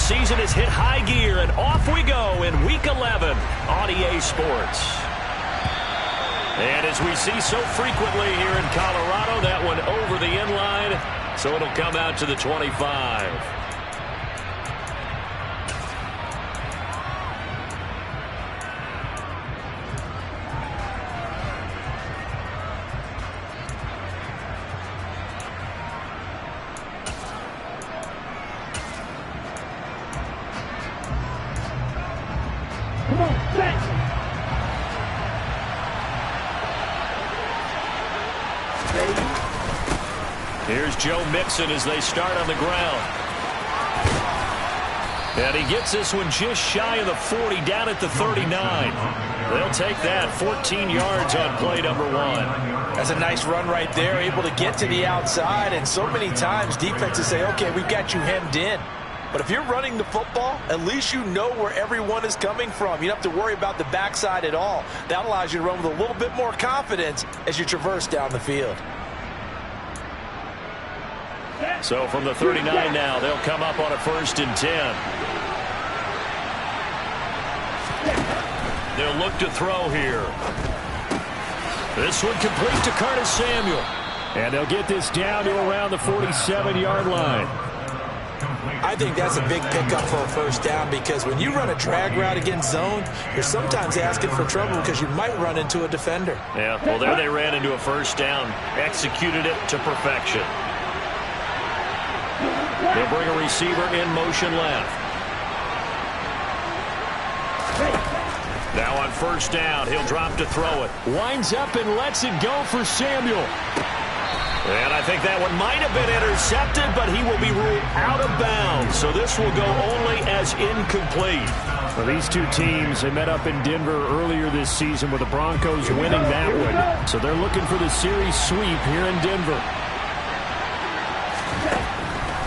season has hit high gear, and off we go in Week 11 on EA Sports. And as we see so frequently here in Colorado, that one over the inline, so it'll come out to the 25. Here's Joe Mixon as they start on the ground. And he gets this one just shy of the 40, down at the 39. They'll take that, 14 yards on play number 1. That's a nice run right there, able to get to the outside. And so many times defenses say, okay, we've got you hemmed in. But if you're running the football, at least you know where everyone is coming from. You don't have to worry about the backside at all. That allows you to run with a little bit more confidence as you traverse down the field. So from the 39 now, they'll come up on a 1st and 10. They'll look to throw here. This one complete to Curtis Samuel. And they'll get this down to around the 47-yard line. I think that's a big pickup for a 1st down, because when you run a drag route against zone, you're sometimes asking for trouble because you might run into a defender. Yeah, well, there they ran into a 1st down, executed it to perfection. They'll bring a receiver in motion left. Now on 1st down, he'll drop to throw it. Winds up and lets it go for Samuel. And I think that one might have been intercepted, but he will be ruled out of bounds. So this will go only as incomplete. Well, these two teams, they met up in Denver earlier this season with the Broncos winning that one. So they're looking for the series sweep here in Denver.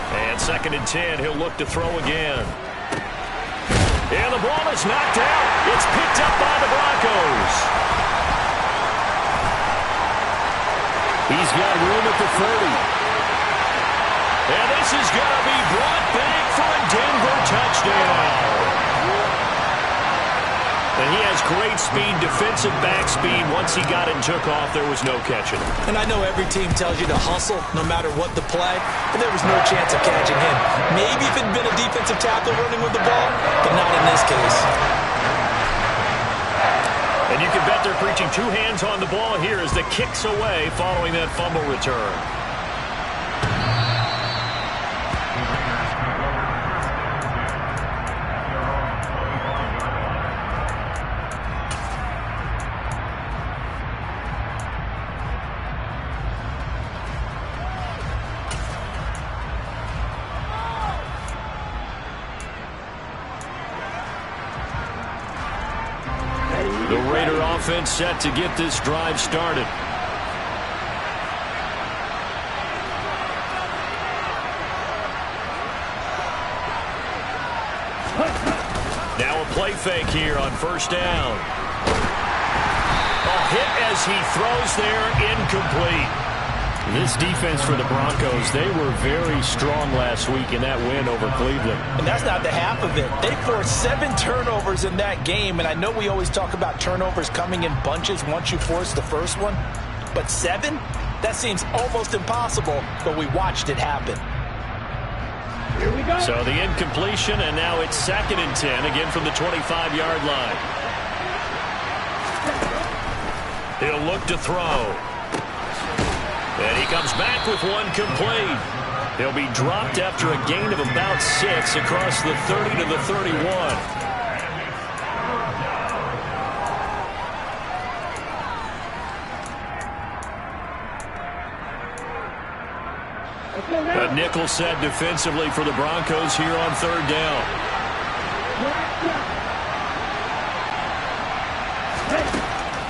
And 2nd and 10, he'll look to throw again. And the ball is knocked out. It's picked up by the Broncos. He's got room at the 30. And this is going to be brought back for a Denver touchdown. And he has great speed, defensive back speed. Once he got it and took off, there was no catching him. And I know every team tells you to hustle no matter what the play, but there was no chance of catching him. Maybe if it had been a defensive tackle running with the ball, but not in this case. And you can bet they're preaching 2 hands on the ball here as the kick's away following that fumble return. The Raider offense set to get this drive started. Now a play fake here on 1st down. A hit as he throws there, incomplete. This defense for the Broncos, they were very strong last week in that win over Cleveland. And that's not the half of it. They forced 7 turnovers in that game, and I know we always talk about turnovers coming in bunches once you force the first one, but 7? That seems almost impossible, but we watched it happen. Here we go. So the incompletion, and now it's 2nd and 10, again from the 25-yard line. He'll look to throw. And he comes back with one complete. He'll be dropped after a gain of about 6 across the 30 to the 31. A nickel set defensively for the Broncos here on 3rd down.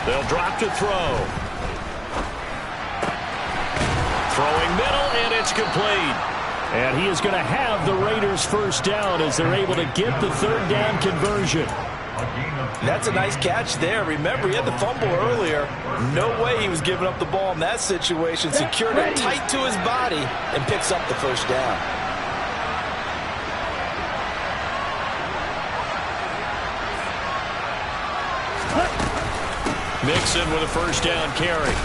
They'll drop to throw. Throwing middle, and it's complete. And he is going to have the Raiders' 1st down as they're able to get the 3rd down conversion. That's a nice catch there. Remember, he had the fumble earlier. No way he was giving up the ball in that situation. Secured it tight to his body and picks up the 1st down. Mixon with a first down carry.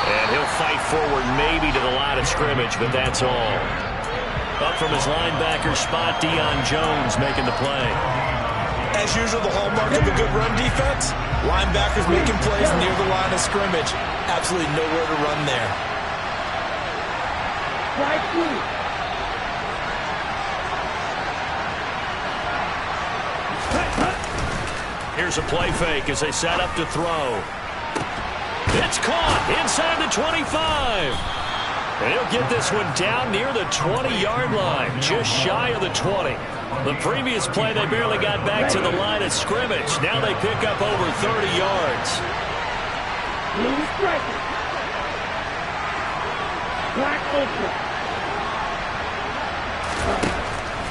And he'll fight forward maybe to the line of scrimmage, but that's all. Up from his linebacker spot, Deion Jones making the play. As usual, the hallmark of a good run defense, linebackers making plays near the line of scrimmage. Absolutely nowhere to run there. Here's a play fake as they set up to throw. It's caught inside the 25. And he'll get this one down near the 20-yard line, just shy of the 20. The previous play, they barely got back to the line of scrimmage. Now they pick up over 30 yards.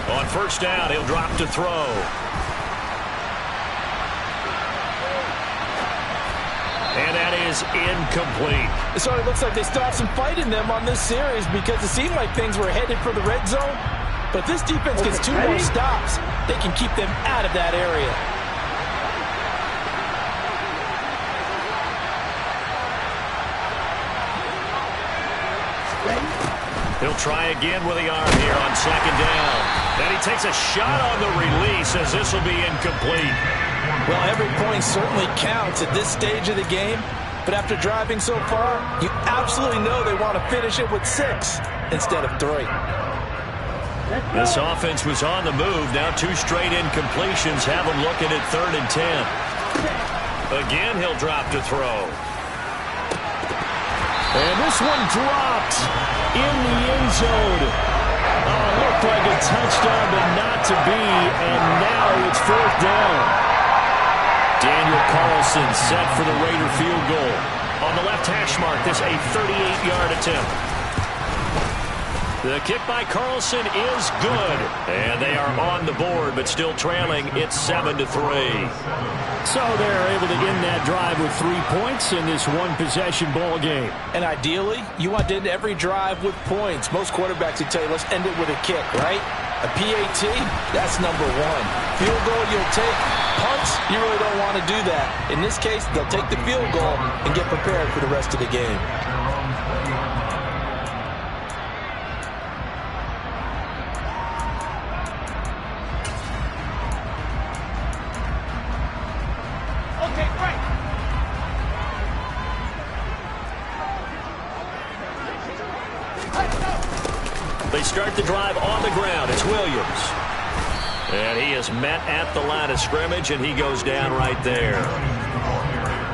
On first down, he'll drop to throw. And that is incomplete. It sort of looks like they still have some fight in them on this series because it seemed like things were headed for the red zone. But this defense gets 2 more stops. They can keep them out of that area. He'll try again with the arm here on second down. And he takes a shot on the release as this will be incomplete. Well, every point certainly counts at this stage of the game. But after driving so far, you absolutely know they want to finish it with 6 instead of 3. This offense was on the move. Now 2 straight incompletions have them looking at 3rd and 10. Again, he'll drop to throw. And this one dropped in the end zone. Oh, it looked like a touchdown, but not to be. And now it's 4th down. Daniel Carlson set for the Raider field goal. On the left hash mark, this a 38-yard attempt. The kick by Carlson is good. And they are on the board, but still trailing. It's 7-3. So they're able to end that drive with 3 points in this one-possession ball game. And ideally, you want to end every drive with points. Most quarterbacks would tell you, let's end it with a kick, right? A PAT, that's number 1. Field goal, you'll take. Punts, you really don't want to do that. In this case, they'll take the field goal and get prepared for the rest of the game. Okay, great. They start the drive on the ground. It's Williams. And he is met at the line of scrimmage, and he goes down right there.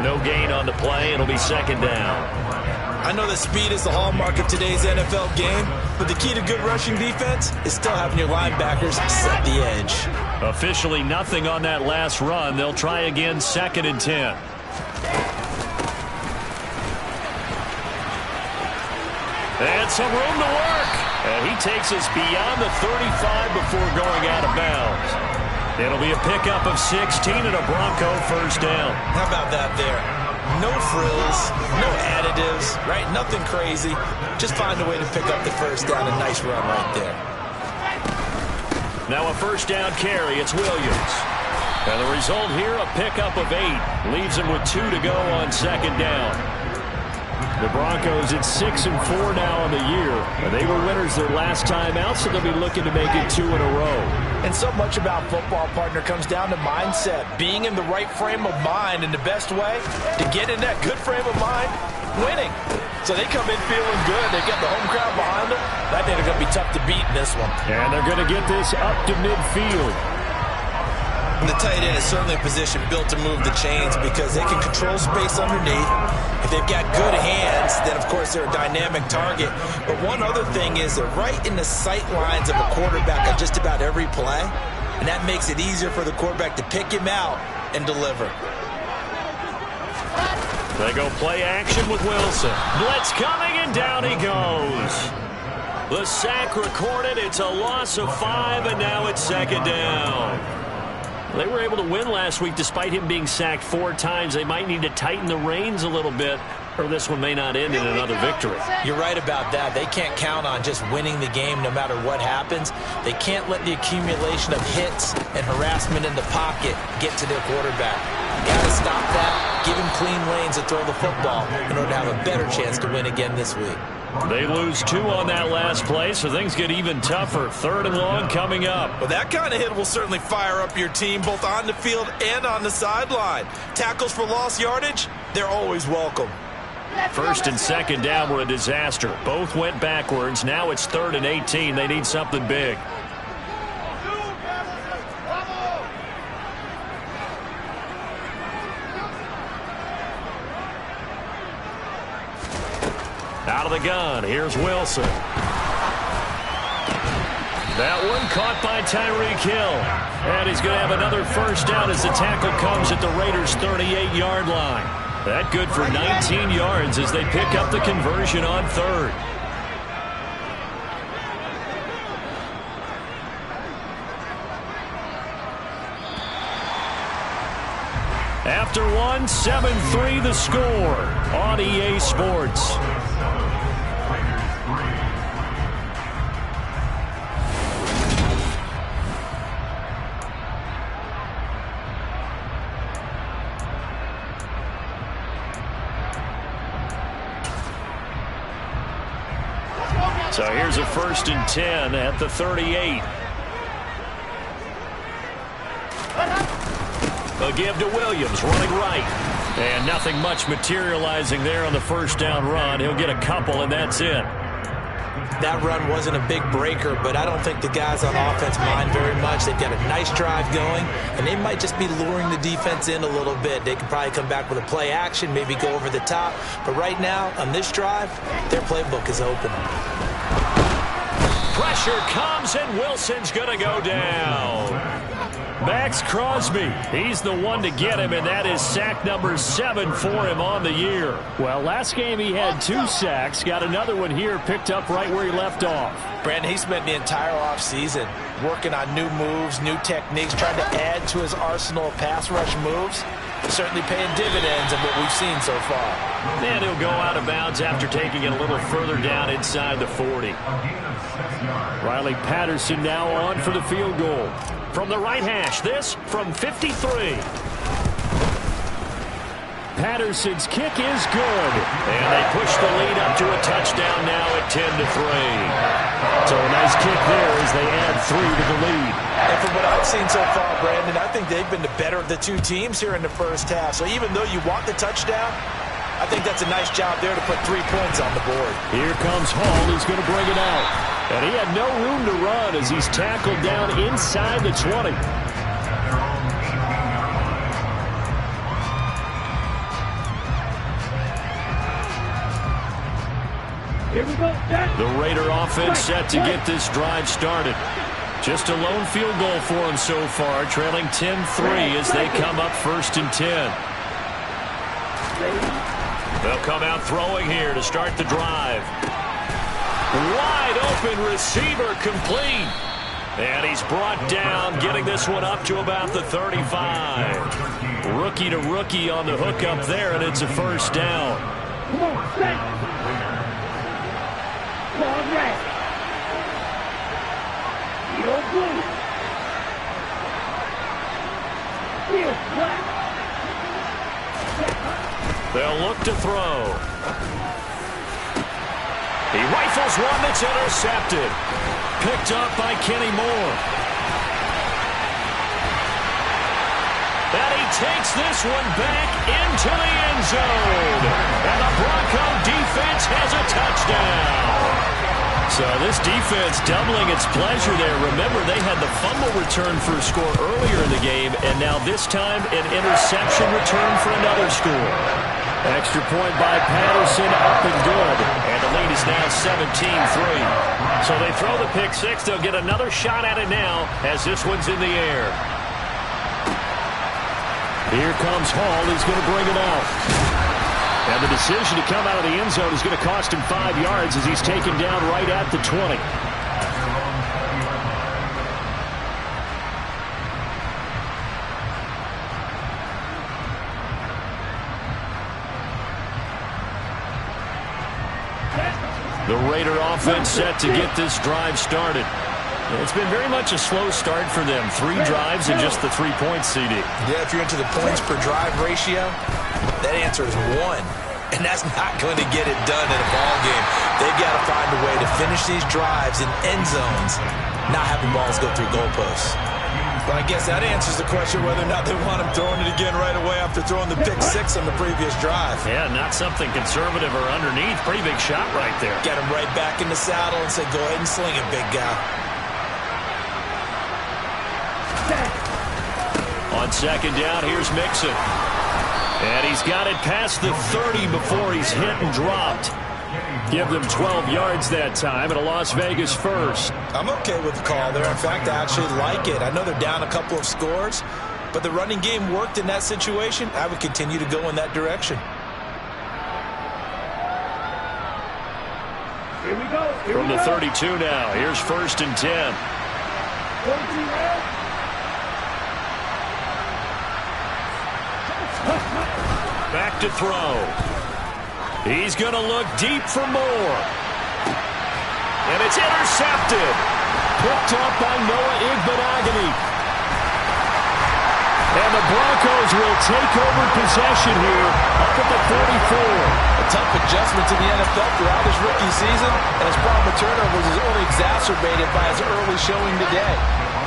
No gain on the play. It'll be 2nd down. I know that speed is the hallmark of today's NFL game, but the key to good rushing defense is still having your linebackers set the edge. Officially nothing on that last run. They'll try again 2nd and 10. And some room to work. And he takes us beyond the 35 before going out of bounds. It'll be a pickup of 16 and a Bronco first down. How about that there? No frills, no additives, right? Nothing crazy. Just find a way to pick up the first down. A nice run right there. Now a first down carry. It's Williams. And the result here, a pickup of 8. Leaves him with 2 to go on 2nd down. The Broncos at 6-4 now on the year. And they were winners their last time out, so they'll be looking to make it 2 in a row. And so much about football, partner, comes down to mindset. Being in the right frame of mind, and the best way to get in that good frame of mind, winning. So they come in feeling good. They get the home crowd behind them. I think they're going to be tough to beat in this one. And they're going to get this up to midfield. And the tight end is certainly a position built to move the chains because they can control space underneath. If they've got good hands, then, of course, they're a dynamic target. But one other thing is they're right in the sight lines of a quarterback on just about every play, and that makes it easier for the quarterback to pick him out and deliver. They go play action with Wilson. Blitz coming, and down he goes. The sack recorded. It's a loss of 5, and now it's 2nd down. They were able to win last week despite him being sacked 4 times. They might need to tighten the reins a little bit, or this one may not end in another victory. You're right about that. They can't count on just winning the game no matter what happens. They can't let the accumulation of hits and harassment in the pocket get to their quarterback. Got to stop that. Give him clean lanes to throw the football in order to have a better chance to win again this week. They lose 2 on that last play, so things get even tougher. 3rd and long coming up. Well, that kind of hit will certainly fire up your team both on the field and on the sideline. Tackles for lost yardage, they're always welcome. 1st and 2nd down were a disaster. Both went backwards. Now it's 3rd and 18. They need something big. Out of the gun, here's Wilson. That one caught by Tyreek Hill. And he's going to have another 1st down as the tackle comes at the Raiders' 38-yard line. That good for 19 yards as they pick up the conversion on 3rd. After 1, 7-3 the score on EA Sports. So here's a 1st and 10 at the 38. A give to Williams, running right. And nothing much materializing there on the 1st down run. He'll get a couple, and that's it. That run wasn't a big breaker, but I don't think the guys on offense mind very much. They've got a nice drive going, and they might just be luring the defense in a little bit. They could probably come back with a play action, maybe go over the top. But right now, on this drive, their playbook is open. Pressure comes, and Wilson's going to go down. Max Crosby, he's the one to get him, and that is sack number 7 for him on the year. Well, last game he had 2 sacks. Got another one here, picked up right where he left off. Brandon, he spent the entire offseason working on new moves, new techniques, trying to add to his arsenal of pass rush moves. Certainly paying dividends of what we've seen so far. And he'll go out of bounds after taking it a little further down inside the 40. Riley Patterson now on for the field goal. From the right hash, this from 53. Patterson's kick is good. And they push the lead up to a touchdown now at 10-3. So a nice kick there as they add 3 to the lead. And from what I've seen so far, Brandon, I think they've been the better of the 2 teams here in the first half. So even though you want the touchdown, I think that's a nice job there to put 3 points on the board. Here comes Hall, who's going to bring it out. And he had no room to run as he's tackled down inside the 20. Here we go. The Raider offense set to get this drive started. Just a lone field goal for them so far, trailing 10-3 as they come up 1st and 10. They'll come out throwing here to start the drive. Wide open receiver complete. And he's brought down, getting this one up to about the 35. Rookie to rookie on the hook up there, and it's a 1st down. Come on, set. Ball red. You're blue. Field black. They'll look to throw. He rifles one that's intercepted. Picked up by Kenny Moore. And he takes this one back into the end zone. And the Bronco defense has a touchdown. So this defense doubling its pleasure there. Remember, they had the fumble return for a score earlier in the game, and now this time an interception return for another score. Extra point by Patterson, up and good. And the lead is now 17-3. So they throw the pick 6. They'll get another shot at it now as this one's in the air. Here comes Hall. He's going to bring it out. And the decision to come out of the end zone is going to cost him 5 yards as he's taken down right at the 20. The Raider offense set to get this drive started. It's been very much a slow start for them. 3 drives and just the 3 points, CD. Yeah, if you're into the points per drive ratio, that answer is 1. And that's not going to get it done in a ball game. They've got to find a way to finish these drives in end zones, not having balls go through goalposts. But I guess that answers the question whether or not they want him throwing it again right away after throwing the pick 6 on the previous drive. Yeah, not something conservative or underneath. Pretty big shot right there. Get him right back in the saddle and say, go ahead and sling it, big guy. On second down, here's Mixon. And he's got it past the 30 before he's hit and dropped. Give them 12 yards that time, and a Las Vegas first. I'm okay with the call there. In fact, I actually like it. I know they're down a couple of scores, but the running game worked in that situation. I would continue to go in that direction. Here we go. From the 32 now, here's 1st and 10. Back to throw. He's going to look deep for more. And it's intercepted. Picked up by Noah Igbenogany. And the Broncos will take over possession here up at the 44. A tough adjustment to the NFL throughout his rookie season, and his problem with turnovers is only exacerbated by his early showing today.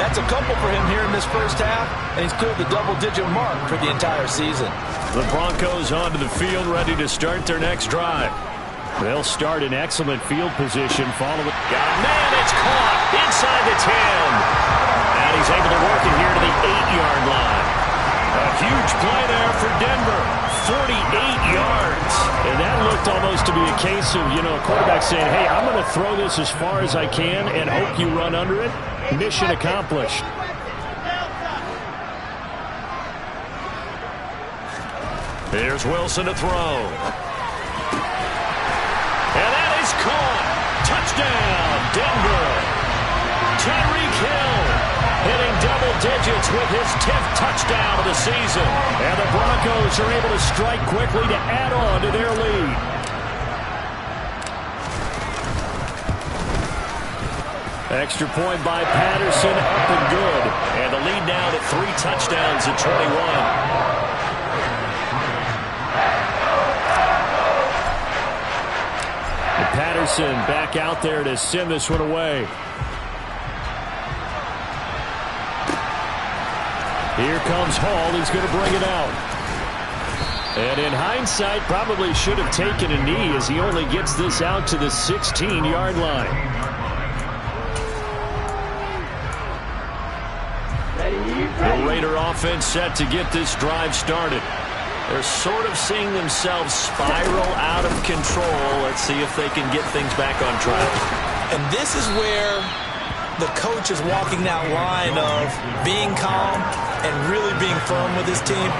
That's a couple for him here in this first half, and he's cleared the double-digit mark for the entire season. The Broncos onto the field, ready to start their next drive. They'll start in excellent field position. Following. Got a man, it's caught inside the 10. And he's able to work it here to the 8-yard line. A huge play there for Denver. 48 yards. And that looked almost to be a case of, a quarterback saying, hey, I'm going to throw this as far as I can and hope you run under it. Mission accomplished. Here's Wilson to throw. And that is caught. Touchdown, Denver. Tyreek Hill hitting double digits with his 10th touchdown of the season. And the Broncos are able to strike quickly to add on to their lead. Extra point by Patterson, up and good. And the lead now to 3 touchdowns at 21. Patterson back out there to send this one away. Here comes Hall. He's going to bring it out. And in hindsight, probably should have taken a knee as he only gets this out to the 16-yard line. The Raider offense set to get this drive started. They're sort of seeing themselves spiral out of control. Let's see if they can get things back on track. And this is where the coach is walking that line of being calm and really being firm with his team.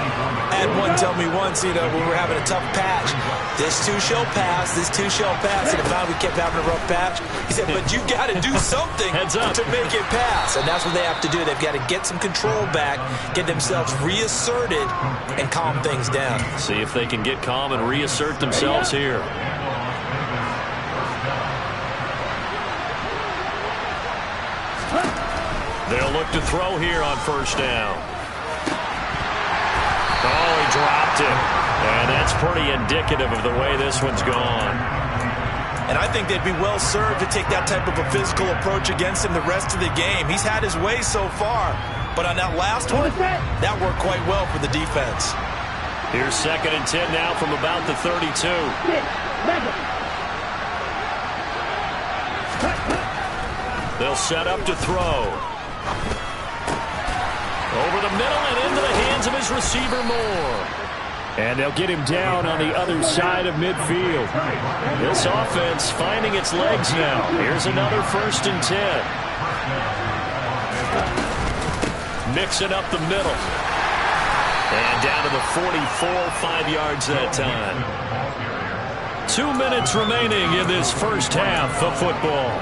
I had one tell me once, when we were having a tough patch, this too shall pass, this too shall pass. And if not, we kept having a rough patch. He said, but you got to do something to make it pass. And that's what they have to do. They've got to get some control back, get themselves reasserted, and calm things down. See if they can get calm and reassert themselves here. They'll look to throw here on 1st down. Oh, he dropped it. And that's pretty indicative of the way this one's gone. And I think they'd be well served to take that type of a physical approach against him the rest of the game. He's had his way so far. But on that last one, that worked quite well for the defense. Here's 2nd and 10 now from about the 32. They'll set up to throw. Over the middle and into the hands of his receiver Moore. And they'll get him down on the other side of midfield. This offense finding its legs now. Here's another 1st and 10. Mixing up the middle. And down to the 44, 5 yards that time. 2 minutes remaining in this first half of football.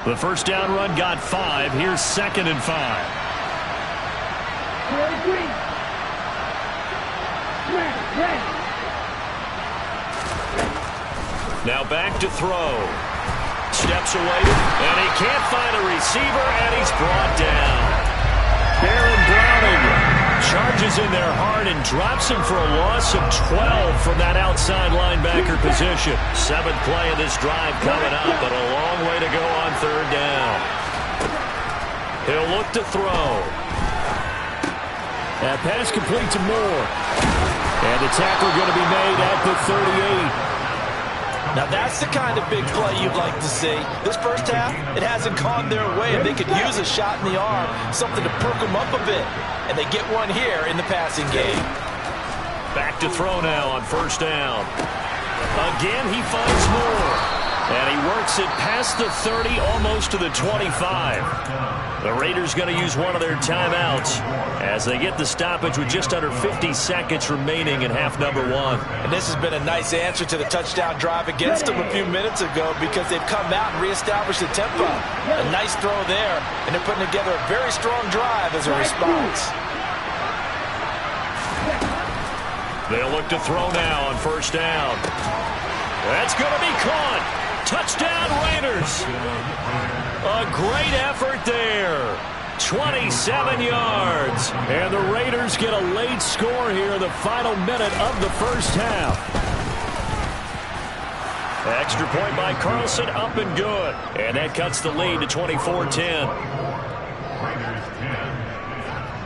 The first down run got 5. Here's 2nd and 5. Ready. Now back to throw. Steps away, and he can't find a receiver, and he's brought down. Baron Browning charges in there hard and drops him for a loss of 12 from that outside linebacker position. 7th play of this drive coming up, but a long way to go on 3rd down. He'll look to throw. That pass complete to Moore. And the tackle going to be made at the 38. Now that's the kind of big play you'd like to see. This first half, it hasn't gone their way, and they could use a shot in the arm, something to perk them up a bit. And they get one here in the passing game. Back to throw now on 1st down. Again, he finds Moore. And he works it past the 30, almost to the 25. The Raiders going to use one of their timeouts as they get the stoppage with just under 50 seconds remaining in half number 1. And this has been a nice answer to the touchdown drive against them a few minutes ago because they've come out and reestablished the tempo. A nice throw there, and they're putting together a very strong drive as a response. They'll look to throw now on 1st down. That's going to be caught. Touchdown Raiders. A great effort there. 27 yards. And the Raiders get a late score here in the final minute of the first half. Extra point by Carlson, up and good. And that cuts the lead to 24-10.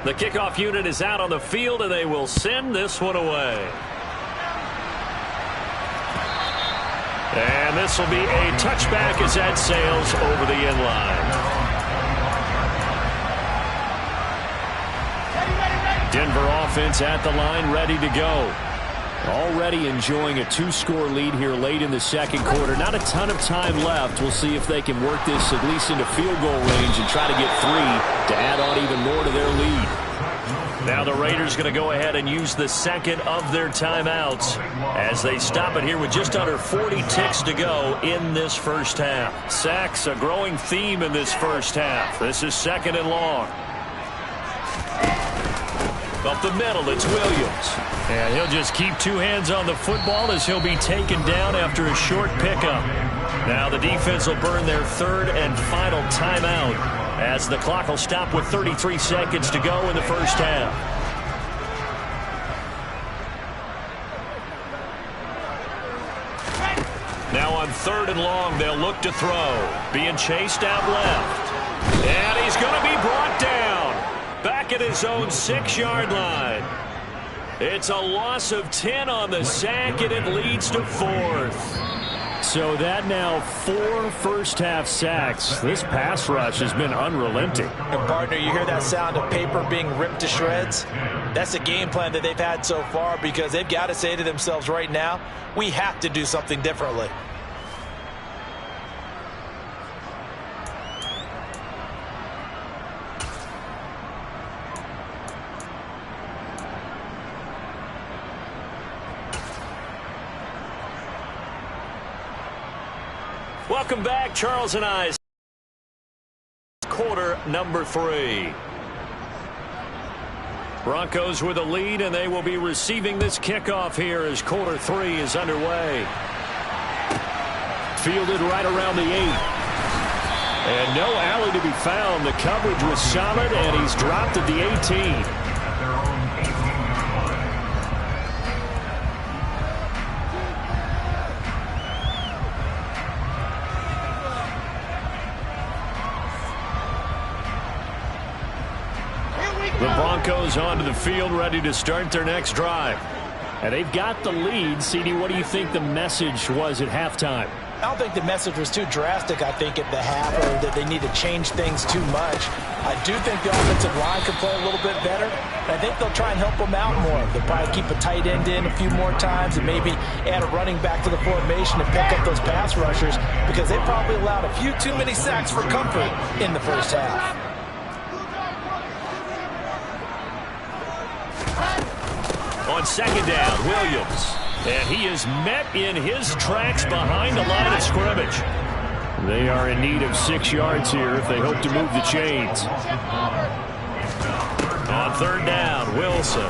The kickoff unit is out on the field, and they will send this one away. And this will be a touchback as that sails over the end line. Denver offense at the line, ready to go. Already enjoying a 2-score lead here late in the 2nd quarter. Not a ton of time left. We'll see if they can work this at least into field goal range and try to get 3 to add on even more to their lead. Now the Raiders going to go ahead and use the 2nd of their timeouts as they stop it here with just under 40 ticks to go in this first half. Sacks, a growing theme in this first half. This is 2nd and long. Up the middle, it's Williams. And he'll just keep 2 hands on the football as he'll be taken down after a short pickup. Now the defense will burn their 3rd and final timeout as the clock will stop with 33 seconds to go in the first half. Now on 3rd and long, they'll look to throw. Being chased out left. And he's going to be brought down. Back at his own 6-yard line. It's a loss of 10 on the sack, and it leads to 4th. So that now 4 first-half sacks. This pass rush has been unrelenting. And partner, you hear that sound of paper being ripped to shreds? That's the game plan that they've had so far because they've got to say to themselves right now, we have to do something differently. Welcome back, Charles and I. Quarter number 3. Broncos with a lead, and they will be receiving this kickoff here as quarter 3 is underway. Fielded right around the 8. And no alley to be found. The coverage was solid, and he's dropped at the 18. The Broncos onto the field, ready to start their next drive. And they've got the lead. CD, what do you think the message was at halftime? I don't think the message was too drastic, I think, at the half, or that they need to change things too much. I do think the offensive line could play a little bit better, and I think they'll try and help them out more. They'll probably keep a tight end in a few more times and maybe add a running back to the formation and pick up those pass rushers because they probably allowed a few too many sacks for comfort in the first half. On 2nd down, Williams. And he is met in his tracks behind the line of scrimmage. They are in need of 6 yards here if they hope to move the chains. On 3rd down, Wilson.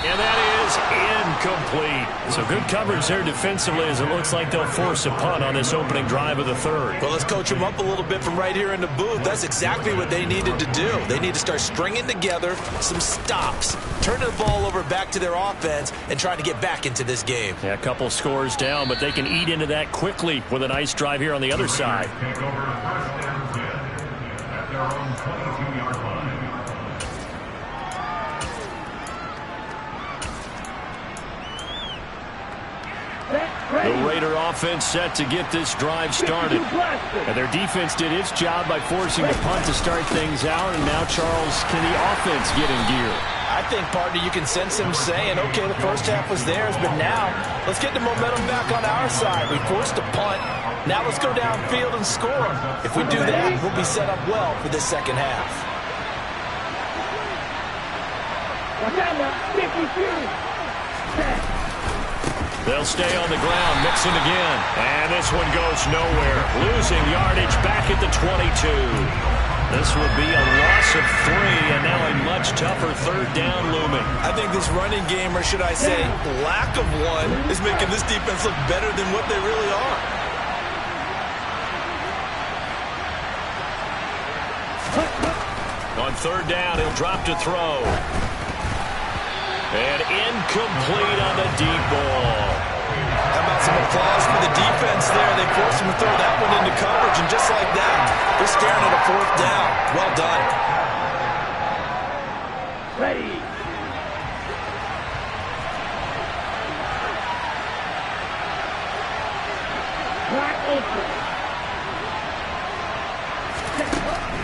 And that is is incomplete. So good coverage there defensively as it looks like they'll force a punt on this opening drive of the third. Well, let's coach them up a little bit from right here in the booth. That's exactly what they needed to do. They need to start stringing together some stops, turning the ball over back to their offense, and trying to get back into this game. Yeah, a couple scores down, but they can eat into that quickly with a nice drive here on the other side. The Raider offense set to get this drive started. And their defense did its job by forcing the punt to start things out. And now, Charles, can the offense get in gear? I think, partner, you can sense him saying, okay, the first half was theirs, but now let's get the momentum back on our side. We forced a punt. Now let's go downfield and score. If we do that, we'll be set up well for this second half. Watch out now. 52. They'll stay on the ground, mixing again. And this one goes nowhere. Losing yardage back at the 22. This would be a loss of 3, and now a much tougher third down looming. I think this running game, or should I say lack of one, is making this defense look better than what they really are. On third down, he'll drop to throw. And incomplete on the deep ball. How about some applause for the defense there? They forced him to throw that one into coverage, and just like that, they're staring at a fourth down. Well done. Ready. Clock open.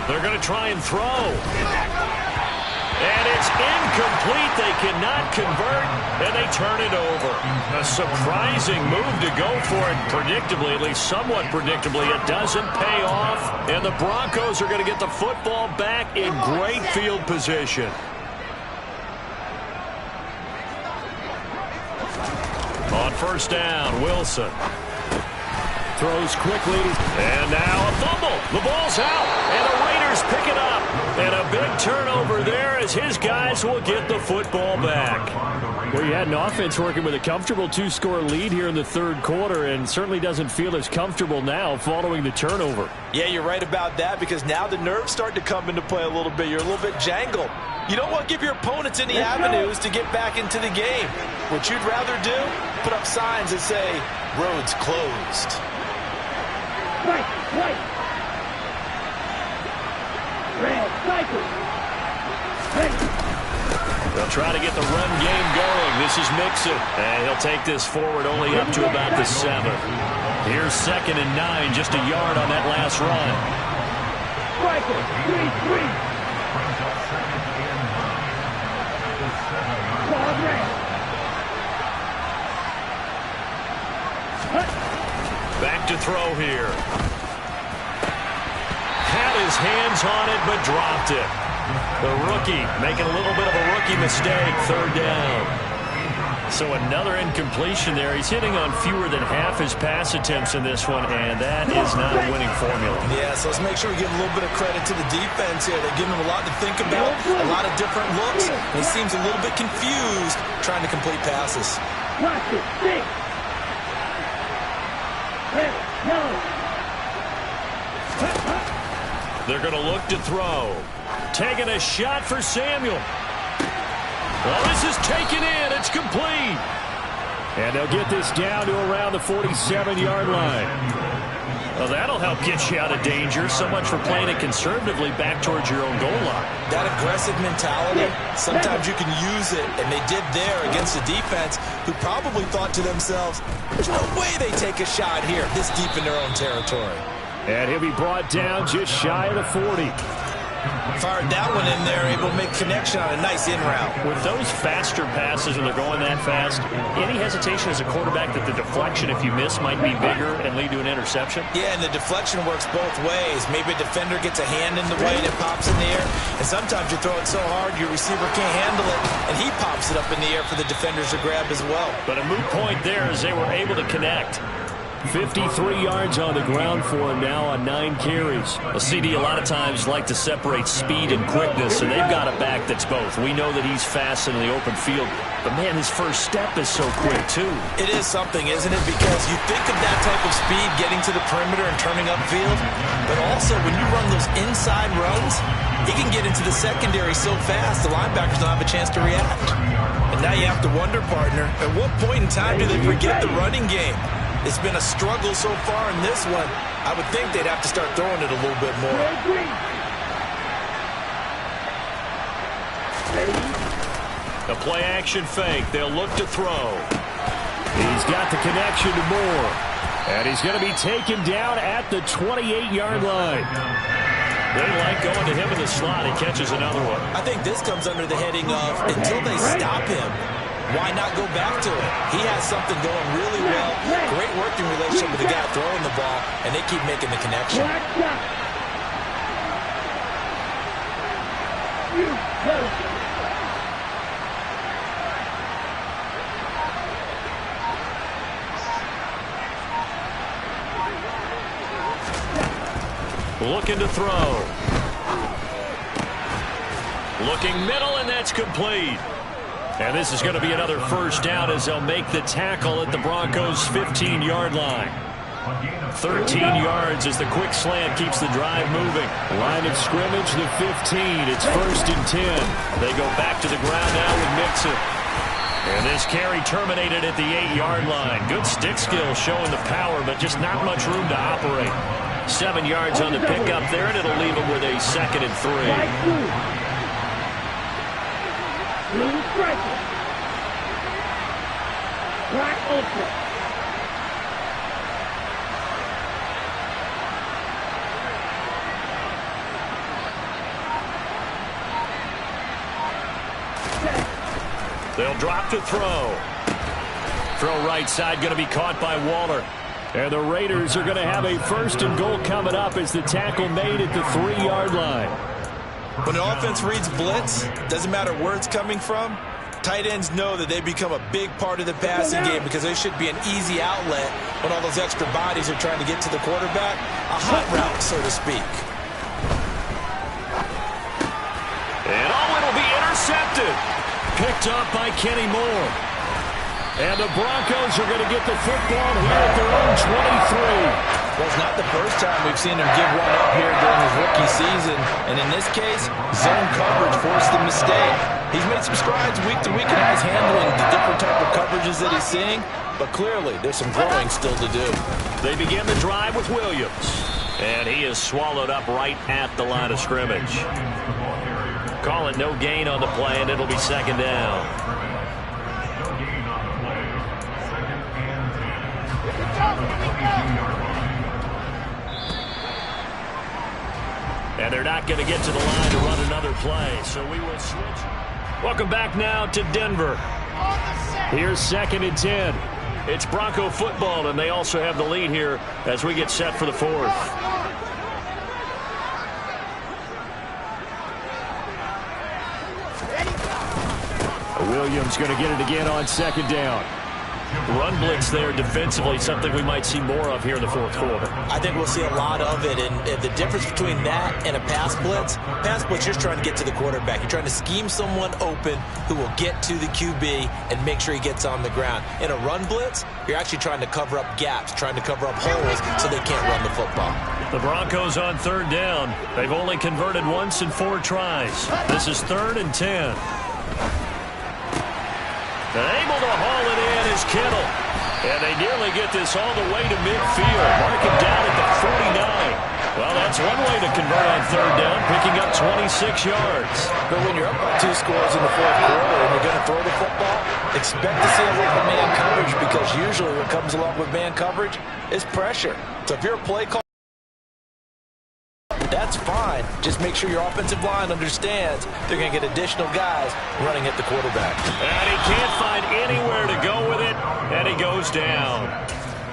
They're going to try and throw. And it's incomplete. They cannot convert, and they turn it over. A surprising move to go for it. Predictably, at least somewhat predictably, it doesn't pay off. And the Broncos are going to get the football back in great field position. On first down, Wilson. Throws quickly. And now a fumble. The ball's out, and the Raiders pick it up. And a big turnover there as his guys will get the football back. Well, you had an offense working with a comfortable 2-score lead here in the third quarter, and certainly doesn't feel as comfortable now following the turnover. Yeah, you're right about that, because now the nerves start to come into play a little bit. You're a little bit jangled. You don't want to give your opponents any avenues to get back into the game. What you'd rather do, put up signs that say, roads closed. Right. Red, cycle. Ready. They'll try to get the run game going. This is Mixon. And he'll take this forward only up to about the 7. Here's 2nd and 9, just a yard on that last run. Striker, 3-3. Ball red. Back to throw here. Had his hands on it, but dropped it. The rookie making a little bit of a rookie mistake. Third down. So another incompletion there. He's hitting on fewer than half his pass attempts in this one, and that is not a winning formula. Yeah, so let's make sure we give a little bit of credit to the defense here. They're giving him a lot to think about, a lot of different looks. And he seems a little bit confused trying to complete passes. Watch it, 6. No. They're going to look to throw. Taking a shot for Samuel. Well, this is taken in. It's complete. And they'll get this down to around the 47-yard line. Well, that'll help get you out of danger. So much for playing it conservatively back towards your own goal line. That aggressive mentality, sometimes you can use it, and they did there against a defense who probably thought to themselves, there's no way they take a shot here this deep in their own territory. And he'll be brought down just shy of the 40. Fired that one in there, able to make connection on a nice in route. With those faster passes and they're going that fast, any hesitation as a quarterback that the deflection, if you miss, might be bigger and lead to an interception? Yeah, and the deflection works both ways. Maybe a defender gets a hand in the way and it pops in the air. And sometimes you throw it so hard your receiver can't handle it, and he pops it up in the air for the defenders to grab as well. But a moot point there as they were able to connect. 53 yards on the ground for him now on 9 carries. A CD a lot of times like to separate speed and quickness, and they've got a back that's both. We know that he's fast in the open field, but man, his first step is so quick too. It is something, isn't it? Because you think of that type of speed getting to the perimeter and turning upfield, but also when you run those inside runs, he can get into the secondary so fast the linebackers don't have a chance to react. And now you have to wonder, partner, at what point in time do they forget the running game? It's been a struggle so far in this one. I would think they'd have to start throwing it a little bit more. The play-action fake. They'll look to throw. He's got the connection to Moore. And he's going to be taken down at the 28-yard line. They like going to him in the slot. He catches another one. I think this comes under the heading of until they stop him, why not go back to it? He has something going really well. Great working relationship with the guy throwing the ball, and they keep making the connection. Looking to throw. Looking middle, and that's complete. And this is going to be another first down as they'll make the tackle at the Broncos' 15-yard line. 13 yards as the quick slant keeps the drive moving. Line of scrimmage, the 15. It's 1st and 10. They go back to the ground now with Mixon. And this carry terminated at the 8-yard line. Good stick skill showing the power, but just not much room to operate. 7 yards on the pickup there, and it'll leave them with a 2nd and 3. Blue striker. Black ultra. They'll drop to throw. Throw right side, going to be caught by Waller. And the Raiders are going to have a 1st and goal coming up as the tackle made at the 3-yard line. When an offense reads blitz, doesn't matter where it's coming from, tight ends know that they become a big part of the passing game because they should be an easy outlet when all those extra bodies are trying to get to the quarterback. A hot route, so to speak. And it'll be intercepted. Picked up by Kenny Moore. And the Broncos are going to get the football here at their own 23. Well, it's not the first time we've seen him give one up here during his rookie season. And in this case, zone coverage forced the mistake. He's made some strides week to week and has handling the different type of coverages that he's seeing. But clearly, there's some growing still to do. They begin the drive with Williams. And he is swallowed up right at the line of scrimmage. Call it no gain on the play, and it'll be 2nd down. And they're not going to get to the line to run another play, so we will switch. Welcome back now to Denver. Here's 2nd and 10. It's Bronco football, and they also have the lead here as we get set for the 4th. Williams going to get it again on 2nd down. Run blitz there defensively, something we might see more of here in the 4th quarter. I think we'll see a lot of it, and the difference between that and a pass blitz, you're just trying to get to the quarterback. You're trying to scheme someone open who will get to the QB and make sure he gets on the ground. In a run blitz, you're actually trying to cover up gaps, trying to cover up holes so they can't run the football. The Broncos on 3rd down. They've only converted once in 4 tries. This is 3rd and 10. Able to haul it in is Kittle. And they nearly get this all the way to midfield. Mark him down at the 49. Well, that's one way to convert on 3rd down, picking up 26 yards. But when you're up by 2 scores in the 4th quarter and you're going to throw the football, expect to see a lot of man coverage because usually what comes along with man coverage is pressure. So if you're a play call, that's fine. Just make sure your offensive line understands they're going to get additional guys running at the quarterback. And he can't find anywhere to go with it, and he goes down.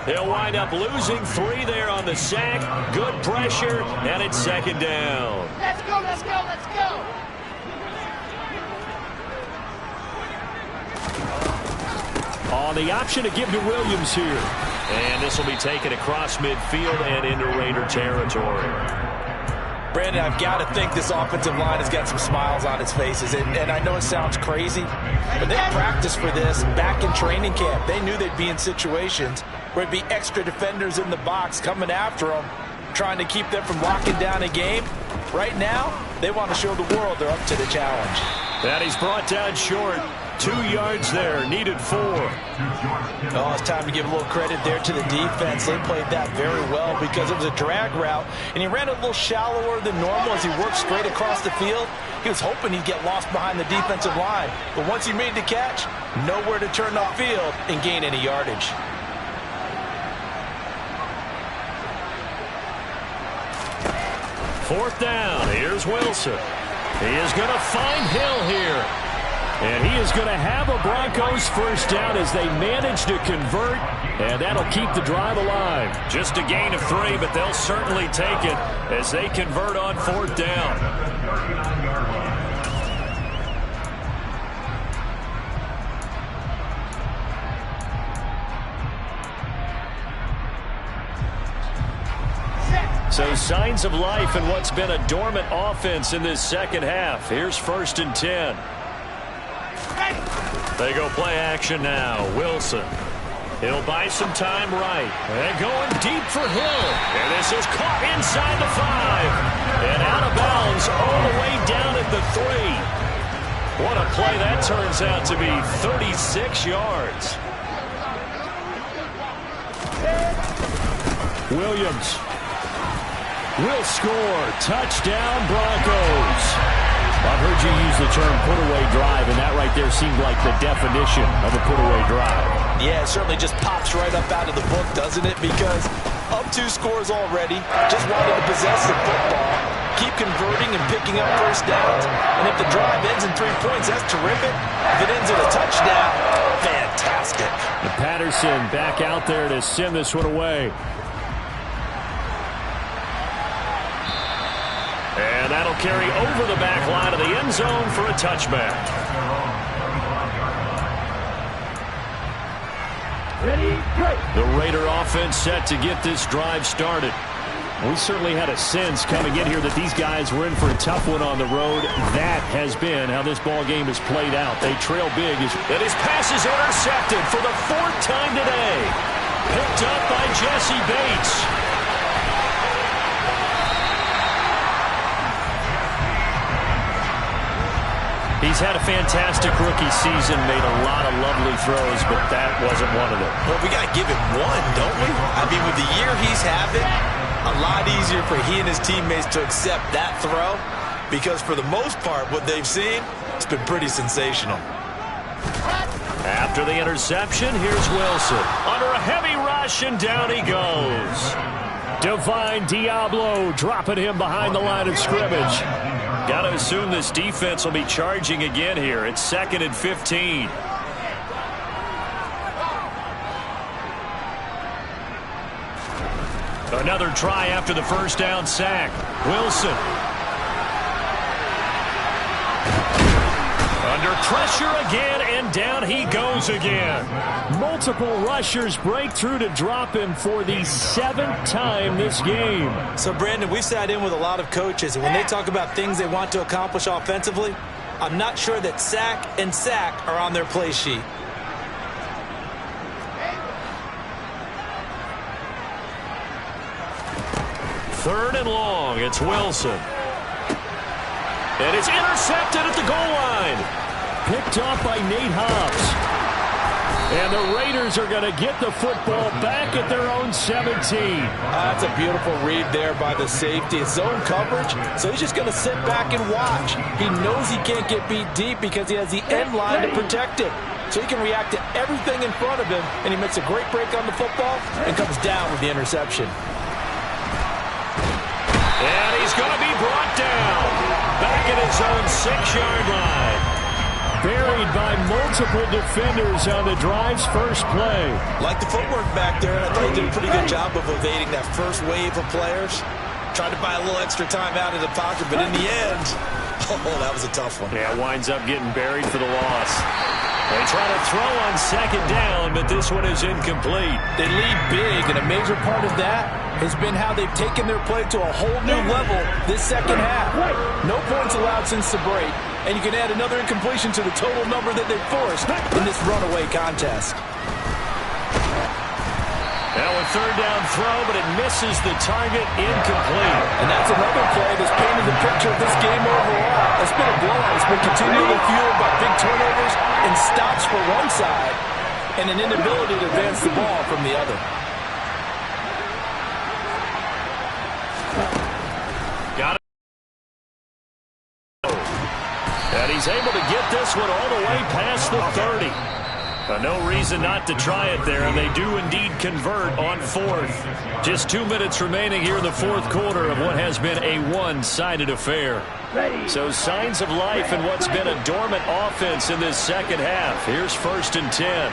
He'll wind up losing 3 there on the sack. Good pressure, and it's 2nd down. Let's go, let's go, let's go. On the option to give to Williams here. And this will be taken across midfield and into Raider territory. Brandon, I've got to think this offensive line has got some smiles on its faces. And I know it sounds crazy, but they practiced for this back in training camp. They knew they'd be in situations where it'd be extra defenders in the box coming after them, trying to keep them from locking down a game. Right now, they want to show the world they're up to the challenge. And he's brought down short. 2 yards there, needed 4. Oh, it's time to give a little credit there to the defense. They played that very well because it was a drag route, and he ran a little shallower than normal as he worked straight across the field. He was hoping he'd get lost behind the defensive line, but once he made the catch, nowhere to turn upfield and gain any yardage. Fourth down. Here's Wilson. He is going to find Hill here. And he is going to have a Broncos first down as they manage to convert, and that'll keep the drive alive. Just a gain of 3, but they'll certainly take it as they convert on fourth down. So signs of life in what's been a dormant offense in this second half. Here's 1st and 10. They go play action now. Wilson. He'll buy some time right. And going deep for Hill. And this is caught inside the 5. And out of bounds all the way down at the 3. What a play that turns out to be. 36 yards. Williams will score. Touchdown, Broncos. I've heard you use the term put-away drive, and that right there seemed like the definition of a put-away drive. Yeah, it certainly just pops right up out of the book, doesn't it? Because up 2 scores already, just wanted to possess the football, keep converting and picking up first downs. And if the drive ends in 3 points, that's terrific. If it ends in a touchdown, fantastic. And Patterson back out there to send this one away. And that'll carry over the back line of the end zone for a touchback. Ready, go. The Raider offense set to get this drive started. We certainly had a sense coming in here that these guys were in for a tough one on the road. That has been how this ball game has played out. They trail big. And his pass is intercepted for the 4th time today. Picked up by Jesse Bates. He's had a fantastic rookie season, made a lot of lovely throws, but that wasn't one of them. Well, we got to give him one, don't we? I mean, with the year he's having, a lot easier for he and his teammates to accept that throw because for the most part, what they've seen, it's been pretty sensational. After the interception, here's Wilson. Under a heavy rush, and down he goes. Divine Diablo dropping him behind the line of scrimmage. Got to assume this defense will be charging again here. It's 2nd and 15. Another try after the first down sack. Wilson. Under pressure again, and down he goes again. Multiple rushers break through to drop him for the 7th time this game. So, Brandon, we sat in with a lot of coaches, and when they talk about things they want to accomplish offensively, I'm not sure that sack and sack are on their play sheet. Third and long. It's Wilson. And it's intercepted at the goal line. Picked off by Nate Hobbs. And the Raiders are going to get the football back at their own 17. That's a beautiful read there by the safety. It's zone coverage, so he's just going to sit back and watch. He knows he can't get beat deep because he has the end line to protect him. So he can react to everything in front of him, and he makes a great break on the football and comes down with the interception. And he's going to be brought down back at his own 6-yard line. Buried by multiple defenders on the drive's first play. Like the footwork back there, I thought he did a pretty good job of evading that first wave of players. Tried to buy a little extra time out of the pocket, but in the end, oh, that was a tough one. Yeah, winds up getting buried for the loss. They try to throw on second down, but this one is incomplete. They lead big, and a major part of that has been how they've taken their play to a whole new level this second half. No points allowed since the break, and you can add another incompletion to the total number that they've forced in this runaway contest. Now a third down throw, but it misses the target, incomplete. And that's another play that's painted the picture of this game overall. It's been a blowout. It's been continually fueled by big turnovers and stops for one side and an inability to advance the ball from the other. Got it. And he's able to get this one all the way past the 30. No reason not to try it there, and they do indeed convert on fourth. Just 2 minutes remaining here in the fourth quarter of what has been a one-sided affair. So signs of life in what's been a dormant offense in this second half. Here's 1st and 10.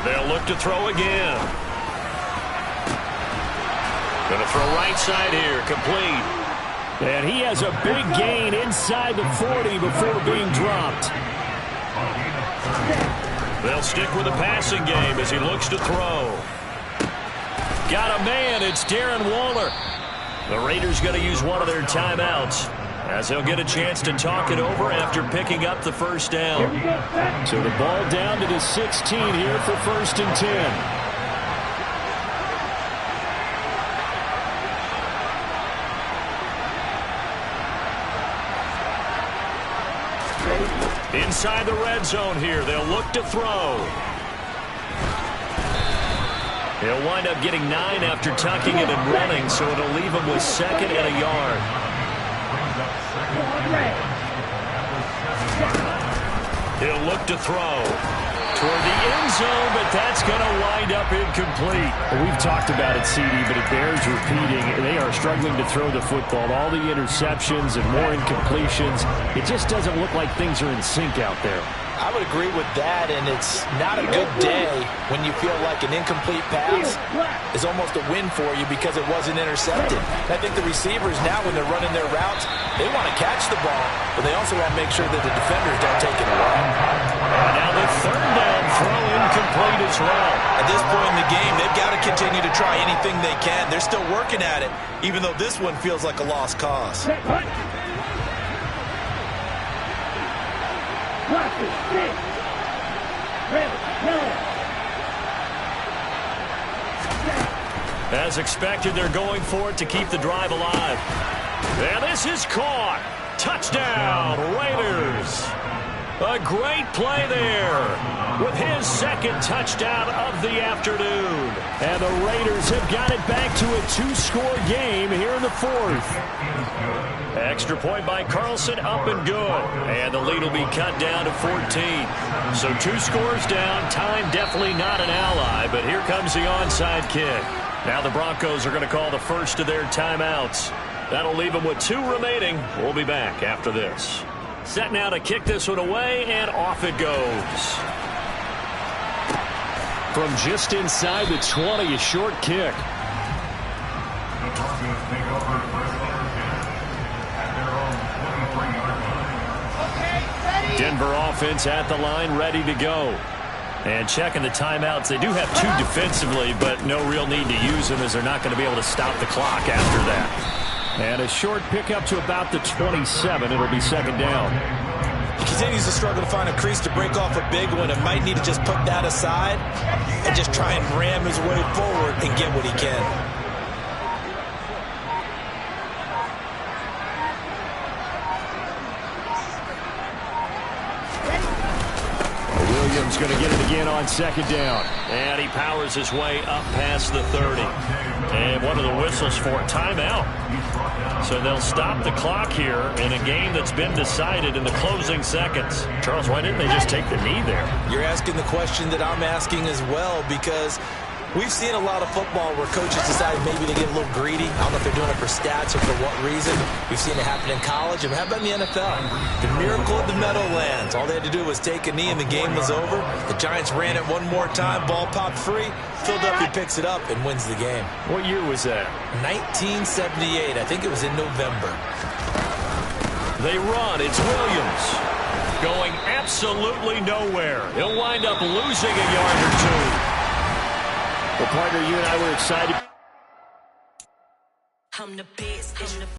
They'll look to throw again. Going to throw right side here, complete. And he has a big gain inside the 40 before being dropped. They'll stick with the passing game as he looks to throw. Got a man. It's Darren Waller. The Raiders going to use one of their timeouts as they'll get a chance to talk it over after picking up the first down. So the ball down to the 16 here for 1st and 10. Inside the red zone here, they'll look to throw. He'll wind up getting 9 after tucking it and running, so it'll leave him with 2nd and a yard. He'll look to throw toward the end zone, but that's going to wind up incomplete. We've talked about it, CD, but it bears repeating. They are struggling to throw the football. All the interceptions and more incompletions. It just doesn't look like things are in sync out there. I would agree with that, and it's not a good day when you feel like an incomplete pass is almost a win for you because it wasn't intercepted. I think the receivers now, when they're running their routes, they want to catch the ball, but they also want to make sure that the defenders don't take it away. And now the third down throw incomplete as well. At this point in the game, they've got to continue to try anything they can. They're still working at it, even though this one feels like a lost cause. As expected, they're going for it to keep the drive alive. And this is caught. Touchdown, Raiders. A great play there with his 2nd touchdown of the afternoon. And the Raiders have got it back to a 2-score game here in the 4th. Extra point by Carlson, up and good. And the lead will be cut down to 14. So 2 scores down. Time definitely not an ally, but here comes the onside kick. Now the Broncos are going to call the first of their timeouts. That'll leave them with 2 remaining. We'll be back after this. Set now to kick this one away, and off it goes. From just inside the 20, a short kick. Denver offense at the line, ready to go. And checking the timeouts. They do have 2 defensively, but no real need to use them as they're not going to be able to stop the clock after that. And a short pickup to about the 27. It'll be 2nd down. He continues to struggle to find a crease to break off a big one and might need to just put that aside and just try and ram his way forward and get what he can. Williams going to get it again on 2nd down. And he powers his way up past the 30. And one of the whistles for timeout. So they'll stop the clock here in a game that's been decided in the closing seconds. Charles, why didn't they just take the knee there? You're asking the question that I'm asking as well, because we've seen a lot of football where coaches decide maybe to get a little greedy. I don't know if they're doing it for stats or for what reason. We've seen it happen in college. And how about in the NFL? The miracle of the Meadowlands. All they had to do was take a knee and the game was over. The Giants ran it one more time. Ball popped free. Philadelphia picks it up and wins the game. What year was that? 1978. I think it was in November. They run. It's Williams. going absolutely nowhere. He'll wind up losing a yard or two. Well, partner, you and I were excited.